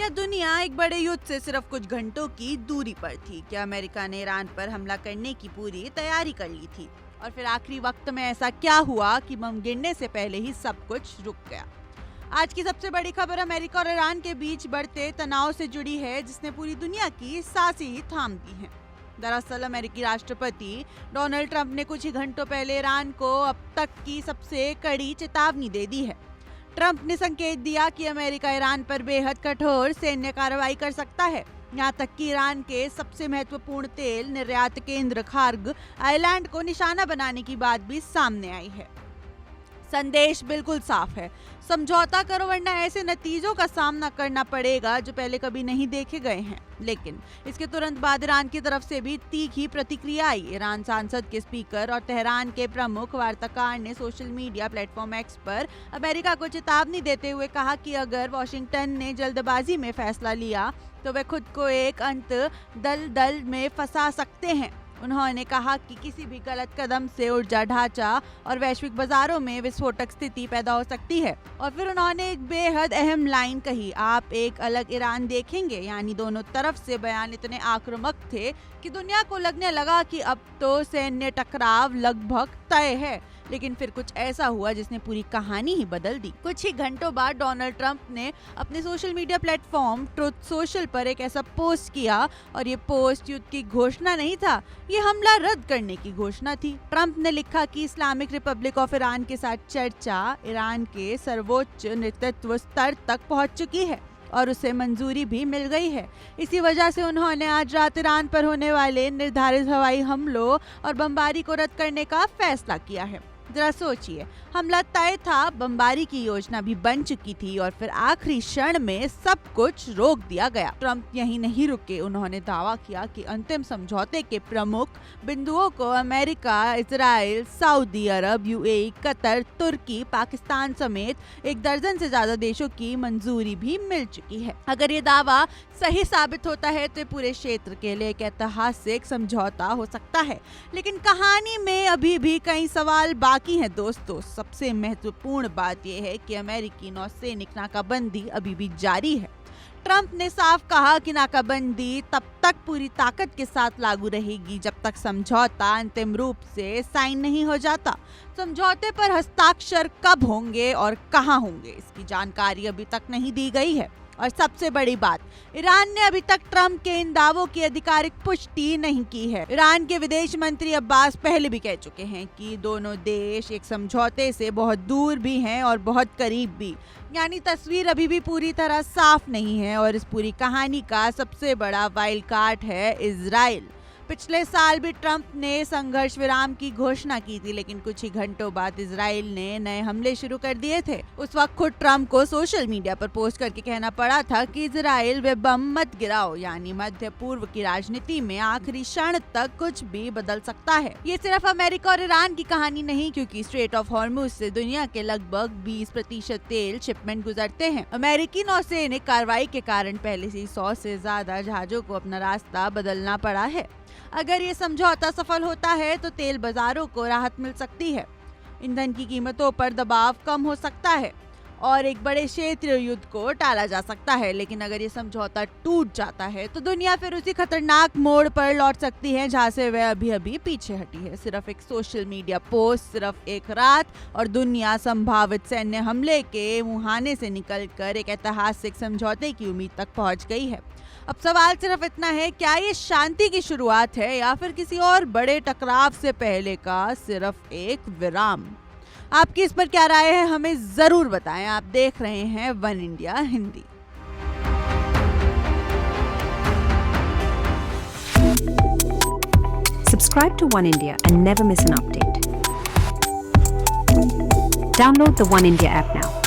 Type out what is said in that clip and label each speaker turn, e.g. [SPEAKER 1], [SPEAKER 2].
[SPEAKER 1] दुनिया एक बड़े युद्ध से सिर्फ कुछ घंटों की दूरी पर थी। क्या अमेरिका ने ईरान पर हमला करने की पूरी तैयारी कर ली थी? और फिर आखिरी वक्त में ऐसा क्या हुआ कि बम गिरने से पहले ही सब कुछ रुक गया? आज की सबसे बड़ी खबर अमेरिका और ईरान के बीच बढ़ते तनाव से जुड़ी है, जिसने पूरी दुनिया की सांसें ही थाम दी हैं। दरअसल अमेरिकी राष्ट्रपति डोनाल्ड ट्रंप ने कुछ ही घंटों पहले ईरान को अब तक की सबसे कड़ी चेतावनी दे दी है। ट्रंप ने संकेत दिया कि अमेरिका ईरान पर बेहद कठोर सैन्य कार्रवाई कर सकता है। यहाँ तक कि ईरान के सबसे महत्वपूर्ण तेल निर्यात केंद्र खार्ग आइलैंड को निशाना बनाने की बात भी सामने आई है। संदेश बिल्कुल साफ है, समझौता करो वरना ऐसे नतीजों का सामना करना पड़ेगा जो पहले कभी नहीं देखे गए हैं। लेकिन इसके तुरंत बाद ईरान की तरफ से भी तीखी प्रतिक्रिया आई। ईरान सांसद के स्पीकर और तेहरान के प्रमुख वार्ताकार ने सोशल मीडिया प्लेटफॉर्म एक्स पर अमेरिका को चेतावनी देते हुए कहा कि अगर वॉशिंगटन ने जल्दबाजी में फैसला लिया तो वे खुद को एक अंत दलदल में फंसा सकते हैं। उन्होंने कहा कि किसी भी गलत कदम से ऊर्जा ढांचा और वैश्विक बाजारों में विस्फोटक स्थिति पैदा हो सकती है। और फिर उन्होंने एक बेहद अहम लाइन कही, आप एक अलग ईरान देखेंगे। यानी दोनों तरफ से बयान इतने आक्रामक थे कि दुनिया को लगने लगा कि अब तो सैन्य टकराव लगभग तय है। लेकिन फिर कुछ ऐसा हुआ जिसने पूरी कहानी ही बदल दी। कुछ ही घंटों बाद डोनाल्ड ट्रंप ने अपने social media platform truth social पर एक ऐसा पोस्ट किया, और ये पोस्ट युद्ध की घोषणा नहीं था, ये हमला रद्द करने की घोषणा थी। ट्रंप ने लिखा कि इस्लामिक रिपब्लिक ऑफ ईरान के साथ चर्चा ईरान के सर्वोच्च नेतृत्व स्तर तक पहुंच चुकी है और उसे मंजूरी भी मिल गई है। इसी वजह से उन्होंने आज रात ईरान पर होने वाले निर्धारित हवाई हमलों और बमबारी को रद्द करने का फैसला किया है। जरा सोचिए, हमला तय था, बमबारी की योजना भी बन चुकी थी और फिर आखिरी क्षण में सब कुछ रोक दिया गया। ट्रंप यहीं नहीं रुके, उन्होंने दावा किया कि अंतिम समझौते के प्रमुख बिंदुओं को अमेरिका, इजराइल, सऊदी अरब, यूएई, कतर, तुर्की, पाकिस्तान समेत एक दर्जन से ज्यादा देशों की मंजूरी भी मिल चुकी है। अगर ये दावा सही साबित होता है तो पूरे क्षेत्र के लिए एक ऐतिहासिक समझौता हो सकता है। लेकिन कहानी में अभी भी कई सवाल बाकी हैं दोस्तों। सबसे महत्वपूर्ण बात यह है कि अमेरिकी नौसैनिक नाकाबंदी अभी भी जारी है। ट्रंप ने साफ कहा कि नाकाबंदी तब तक पूरी ताकत के साथ लागू रहेगी जब तक समझौता अंतिम रूप से साइन नहीं हो जाता। समझौते पर हस्ताक्षर कब होंगे और कहां होंगे, इसकी जानकारी अभी तक नहीं दी गई है। और सबसे बड़ी बात, ईरान ने अभी तक ट्रंप के इन दावों की आधिकारिक पुष्टि नहीं की है। ईरान के विदेश मंत्री अब्बास पहले भी कह चुके हैं कि दोनों देश एक समझौते से बहुत दूर भी हैं और बहुत करीब भी। यानी तस्वीर अभी भी पूरी तरह साफ नहीं है। और इस पूरी कहानी का सबसे बड़ा वाइल्ड कार्ड है इजराइल। पिछले साल भी ट्रंप ने संघर्ष विराम की घोषणा की थी, लेकिन कुछ ही घंटों बाद इजराइल ने नए हमले शुरू कर दिए थे। उस वक्त खुद ट्रंप को सोशल मीडिया पर पोस्ट करके कहना पड़ा था कि इजराइल वे बम मत गिराओ। यानी मध्य पूर्व की राजनीति में आखिरी क्षण तक कुछ भी बदल सकता है। ये सिर्फ अमेरिका और ईरान की कहानी नहीं, क्योंकि स्ट्रेट ऑफ हॉर्मुज से दुनिया के लगभग 20% तेल शिपमेंट गुजरते हैं। अमेरिकी नौसैनिक कार्रवाई के कारण पहले से 100 से ज्यादा जहाजों को अपना रास्ता बदलना पड़ा है। अगर ये समझौता सफल होता है तो तेल बाजारों को राहत मिल सकती है, ईंधन की कीमतों पर दबाव कम हो सकता है और एक बड़े क्षेत्रीय युद्ध को टाला जा सकता है। लेकिन अगर ये समझौता टूट जाता है तो दुनिया फिर उसी खतरनाक मोड़ पर लौट सकती है जहां से वह अभी पीछे हटी है। सिर्फ एक सोशल मीडिया पोस्ट, सिर्फ एक रात और दुनिया संभावित सैन्य हमले के मुहाने से निकलकर एक ऐतिहासिक समझौते की उम्मीद तक पहुंच गई है। अब सवाल सिर्फ इतना है, क्या ये शांति की शुरुआत है या फिर किसी और बड़े टकराव से पहले का सिर्फ एक विराम? आपकी इस पर क्या राय है, हमें जरूर बताएं। आप देख रहे हैं one India Hindi.
[SPEAKER 2] Subscribe to One India and never miss an update. Download the One India app now.